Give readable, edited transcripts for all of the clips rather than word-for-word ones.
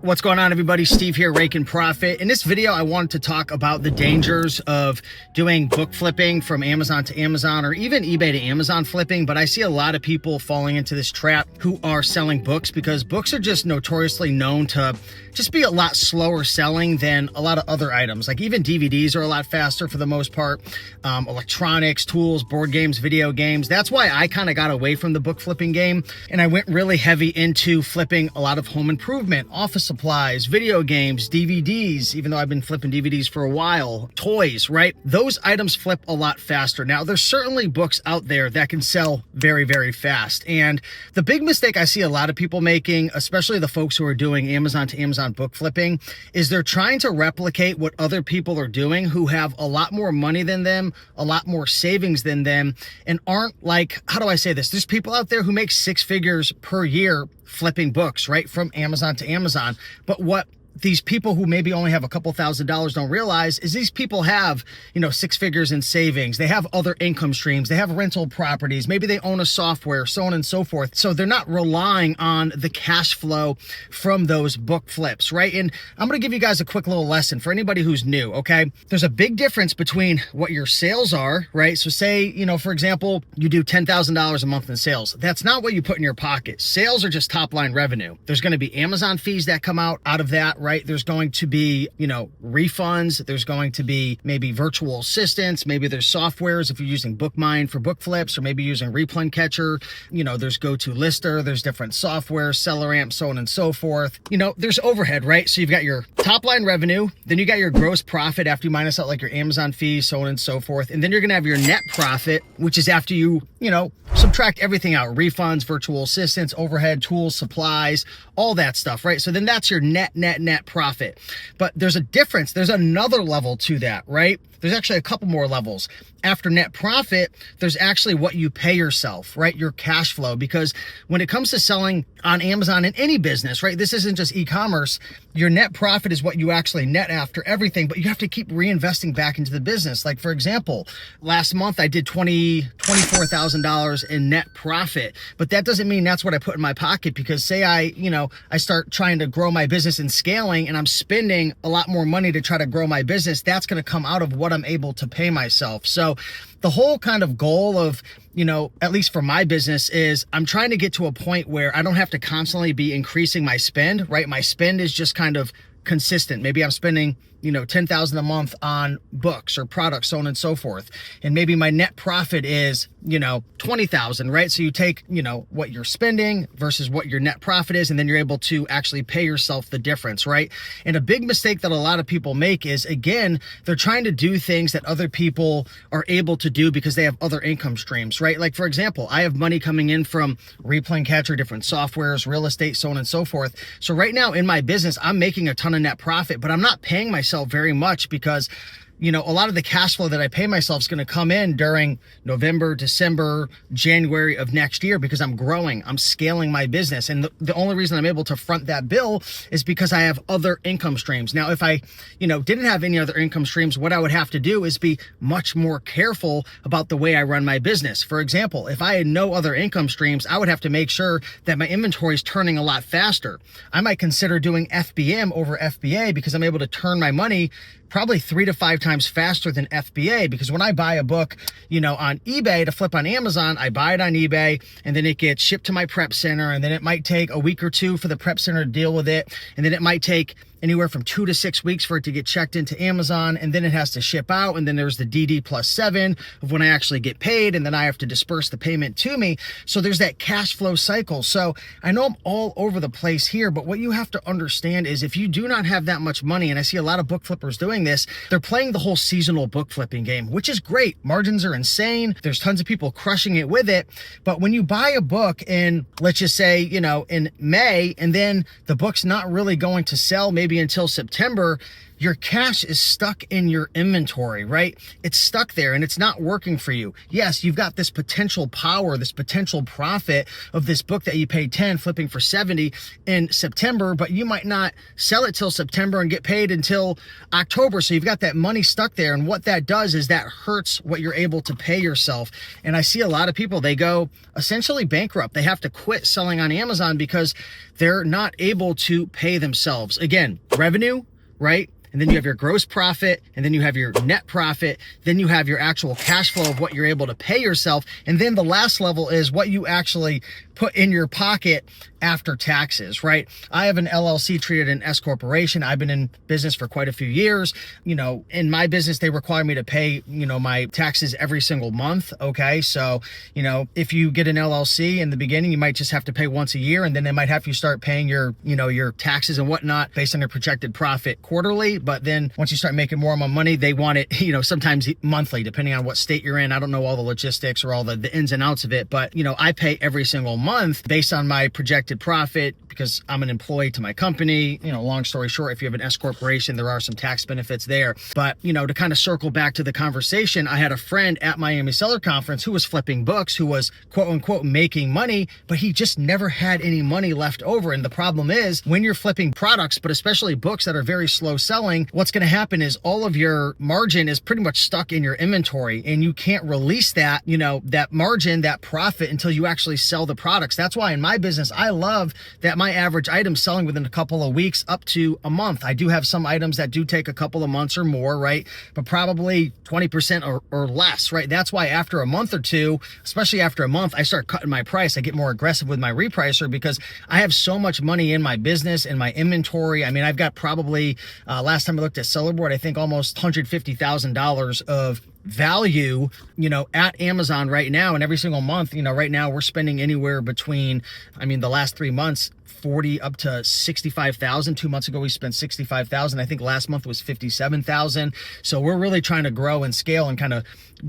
What's going on, everybody? Steve here, Raking Profit. In this video, I wanted to talk about the dangers of doing book flipping from Amazon to Amazon, or even eBay to Amazon flipping. But I see a lot of people falling into this trap who are selling books because books are just notoriously known to just be a lot slower selling than a lot of other items. Like even DVDs are a lot faster for the most part. Electronics, tools, board games, video games. That's why I kind of got away from the book flipping game, and I went really heavy into flipping a lot of home improvement, office supplies, video games, DVDs, even though I've been flipping DVDs for a while, toys, right? Those items flip a lot faster. Now, there's certainly books out there that can sell very, very fast. And the big mistake I see a lot of people making, especially the folks who are doing Amazon to Amazon book flipping, is they're trying to replicate what other people are doing who have a lot more money than them, a lot more savings than them, and aren't like, how do I say this? There's people out there who make six figures per year flipping books, right? From Amazon to Amazon. But what these people who maybe only have a couple $1,000s don't realize is these people have, six figures in savings. They have other income streams. They have rental properties. Maybe they own a software, so on and so forth. So they're not relying on the cash flow from those book flips, right? And I'm going to give you guys a quick little lesson for anybody who's new, okay? There's a big difference between what your sales are, right? So say, for example, you do $10,000 a month in sales. That's not what you put in your pocket. Sales are just top line revenue. There's going to be Amazon fees that come out of that, right? There's going to be, refunds. There's going to be maybe virtual assistants. Maybe there's softwares if you're using BookMine for book flips, or maybe using Replun Catcher. There's GoToLister. There's different software, SellerAmp, so on and so forth. There's overhead, right? So you've got your top line revenue, then you got your gross profit after you minus out like your Amazon fees, so on and so forth. And then you're going to have your net profit, which is after you, subtract everything out: refunds, virtual assistants, overhead, tools, supplies, all that stuff, right? So then that's your net profit. But there's a difference. There's another level to that, right? There's actually a couple more levels. After net profit, there's actually what you pay yourself, right? Your cash flow. Because when it comes to selling on Amazon in any business, right? This isn't just e-commerce. Your net profit is what you actually net after everything, but you have to keep reinvesting back into the business. Like for example, last month I did $24,000 in net profit, but that doesn't mean that's what I put in my pocket, because say I start trying to grow my business and scaling, and I'm spending a lot more money to try to grow my business, that's going to come out of what I'm able to pay myself. So the whole kind of goal of, at least for my business, is I'm trying to get to a point where I don't have to constantly be increasing my spend, right? My spend is just kind of consistent. Maybe I'm spending, $10,000 a month on books or products, so on and so forth. And maybe my net profit is, $20,000, right? So you take, what you're spending versus what your net profit is, and then you're able to actually pay yourself the difference, right? And a big mistake that a lot of people make is, again, they're trying to do things that other people are able to do because they have other income streams, right? Like for example, I have money coming in from Replun Catcher, different softwares, real estate, so on and so forth. So right now in my business, I'm making a ton of net profit, but I'm not paying myself very much because a lot of the cash flow that I pay myself is going to come in during November, December, January of next year, because I'm growing, I'm scaling my business. And the only reason I'm able to front that bill is because I have other income streams. Now, if I, didn't have any other income streams, what I would have to do is be much more careful about the way I run my business. For example, if I had no other income streams, I would have to make sure that my inventory is turning a lot faster. I might consider doing FBM over FBA because I'm able to turn my money probably 3 to 5 times faster than FBA, because when I buy a book, on eBay to flip on Amazon, I buy it on eBay and then it gets shipped to my prep center, and then it might take a week or two for the prep center to deal with it. And then it might take anywhere from 2 to 6 weeks for it to get checked into Amazon, and then it has to ship out. And then there's the DD+7 of when I actually get paid, and then I have to disperse the payment to me. So there's that cash flow cycle. So I know I'm all over the place here, but what you have to understand is if you do not have that much money, and I see a lot of book flippers doing this, they're playing the whole seasonal book flipping game, which is great. Margins are insane. There's tons of people crushing it with it. But when you buy a book in, let's just say, in May, and then the book's not really going to sell maybe maybe until September, your cash is stuck in your inventory, right? It's stuck there and it's not working for you. Yes, you've got this potential power, this potential profit of this book that you paid 10, flipping for 70 in September, but you might not sell it till September and get paid until October. So you've got that money stuck there. And what that does is that hurts what you're able to pay yourself. And I see a lot of people, they go essentially bankrupt. They have to quit selling on Amazon because they're not able to pay themselves. Again, revenue, right? And then you have your gross profit, and then you have your net profit, then you have your actual cash flow of what you're able to pay yourself. And then the last level is what you actually put in your pocket after taxes, right? I have an LLC treated an S corporation. I've been in business for quite a few years. You know, in my business, they require me to pay, you know, my taxes every single month. Okay. So, you know, if you get an LLC in the beginning, you might just have to pay once a year, and then they might have you start paying your, you know, your taxes and whatnot based on your projected profit quarterly. But then once you start making more and more money, they want it, you know, sometimes monthly, depending on what state you're in. I don't know all the logistics or all the ins and outs of it, but, you know, I pay every single month based on my projected profit because I'm an employee to my company. You know, long story short, if you have an S corporation, there are some tax benefits there. But, you know, to kind of circle back to the conversation, I had a friend at Miami Seller Conference who was flipping books, who was quote unquote making money, but he just never had any money left over. And the problem is when you're flipping products, but especially books that are very slow selling, what's going to happen is all of your margin is pretty much stuck in your inventory, and you can't release that, you know, that margin, that profit until you actually sell the products. That's why in my business, I love that my average item selling within a couple of weeks up to a month. I do have some items that do take a couple of months or more, right? But probably 20% or less, right? That's why after a month or two, especially after a month, I start cutting my price. I get more aggressive with my repricer because I have so much money in my business, in my inventory. I mean, I've got probably, last time I looked at Sellerboard, I think almost $150,000 of value, you know, at Amazon right now. And every single month, you know, right now we're spending anywhere between, I mean, the last 3 months, 40 up to 65,000. 2 months ago, we spent 65,000. I think last month was 57,000. So we're really trying to grow and scale and kind of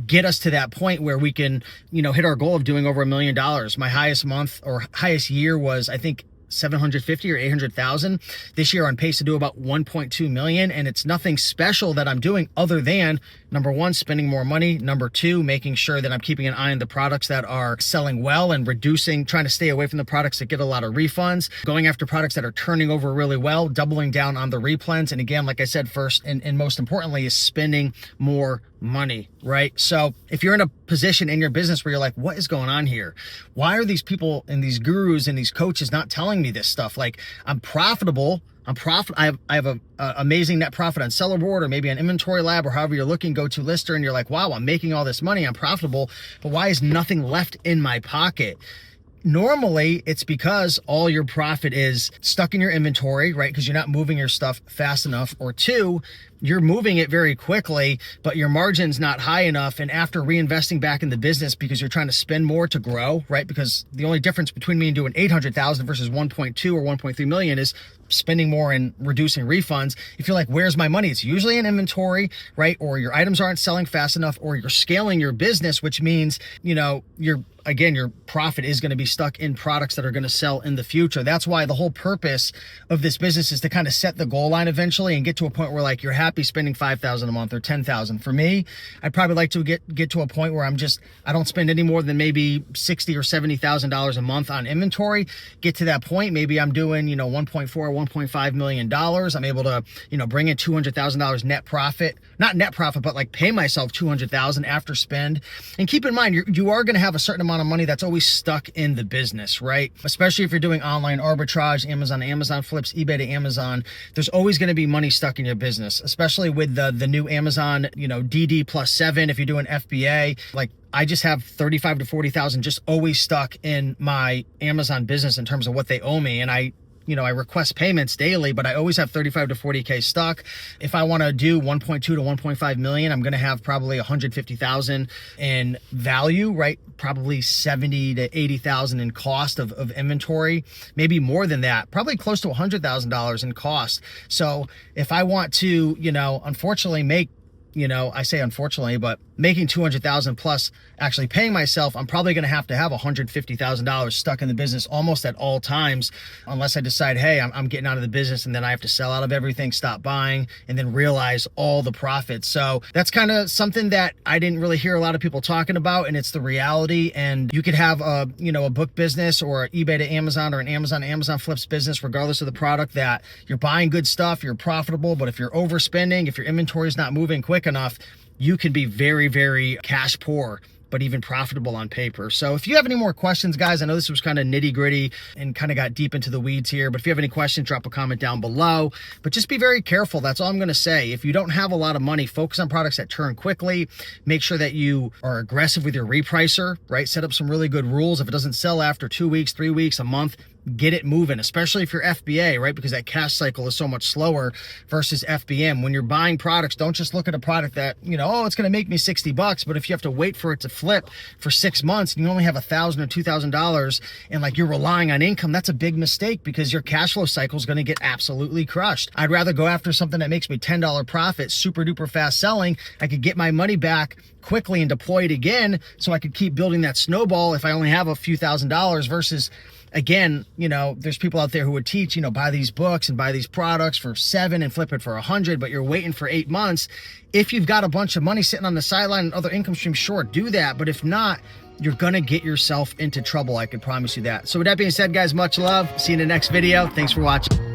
get us to that point where we can, you know, hit our goal of doing over $1 million. My highest month or highest year was, I think, 750 or 800,000. This year on pace to do about 1.2 million. And it's nothing special that I'm doing other than, number one, spending more money. Number two, making sure that I'm keeping an eye on the products that are selling well and reducing, trying to stay away from the products that get a lot of refunds, going after products that are turning over really well, doubling down on the replens. And again, like I said, first and most importantly is spending more money, right? So if you're in a position in your business where you're like, what is going on here? Why are these people and these gurus and these coaches not telling me this stuff? Like, I'm profitable. I have a amazing net profit on Sellerboard or maybe on Inventory Lab or however you're looking, go to Lister, and you're like, wow, I'm making all this money. I'm profitable, but why is nothing left in my pocket? Normally, it's because all your profit is stuck in your inventory, right? Because you're not moving your stuff fast enough. Or two, you're moving it very quickly, but your margin's not high enough. And after reinvesting back in the business because you're trying to spend more to grow, right? Because the only difference between me and doing 800,000 versus 1.2 or 1.3 million is spending more and reducing refunds. If you're like, where's my money? It's usually in inventory, right? Or your items aren't selling fast enough, or you're scaling your business, which means, you know, your profit is going to be stuck in products that are going to sell in the future. That's why the whole purpose of this business is to kind of set the goal line eventually and get to a point where like you're happy spending 5,000 a month or 10,000. For me, I'd probably like to get to a point where I don't spend any more than maybe $60,000 or $70,000 a month on inventory. Get to that point, maybe I'm doing, you know, 1.4 or 1.5 million dollars. I'm able to, you know, bring in $200,000 net profit, not net profit, but like pay myself $200,000 after spend. And keep in mind, you are going to have a certain amount of money that's always stuck in the business, right? Especially if you're doing online arbitrage, Amazon to Amazon flips, eBay to Amazon, there's always going to be money stuck in your business, especially with the new Amazon, you know, DD plus 7. If you're doing FBA, like I just have 35 to 40,000 just always stuck in my Amazon business in terms of what they owe me. And I request payments daily, but I always have 35 to 40K stuck. If I want to do 1.2 to 1.5 million, I'm going to have probably 150,000 in value, right? Probably 70 to 80,000 in cost of inventory, maybe more than that, probably close to $100,000 in cost. So if I want to, you know, unfortunately make, you know, I say unfortunately, but making 200,000 plus actually paying myself, I'm probably going to have $150,000 stuck in the business almost at all times, unless I decide, hey, I'm getting out of the business, and then I have to sell out of everything, stop buying, and then realize all the profits. So that's kind of something that I didn't really hear a lot of people talking about, and it's the reality. And you could have a book business or eBay to Amazon or an Amazon to Amazon flips business, regardless of the product, that you're buying good stuff, you're profitable, but if you're overspending, if your inventory is not moving quick enough, you can be very, very cash poor, but even profitable on paper. So if you have any more questions, guys, I know this was kind of nitty gritty and kind of got deep into the weeds here, but if you have any questions, drop a comment down below. But just be very careful. That's all I'm going to say. If you don't have a lot of money, focus on products that turn quickly. Make sure that you are aggressive with your repricer, right? Set up some really good rules. If it doesn't sell after 2 weeks, 3 weeks, a month, get it moving, especially if you're FBA, right? Because that cash cycle is so much slower versus FBM. When you're buying products, don't just look at a product that, oh, it's going to make me $60, but if you have to wait for it to flip for 6 months and you only have $1,000 or $2,000 and like you're relying on income, that's a big mistake because your cash flow cycle is going to get absolutely crushed. I'd rather go after something that makes me $10 profit, super duper fast selling. I could get my money back quickly and deploy it again so I could keep building that snowball if I only have a few $1,000s versus, again, there's people out there who would teach, buy these books and buy these products for $7 and flip it for $100, but you're waiting for 8 months. If you've got a bunch of money sitting on the sideline and other income streams, sure, do that. But if not, you're going to get yourself into trouble. I can promise you that. So with that being said, guys, much love. See you in the next video. Thanks for watching.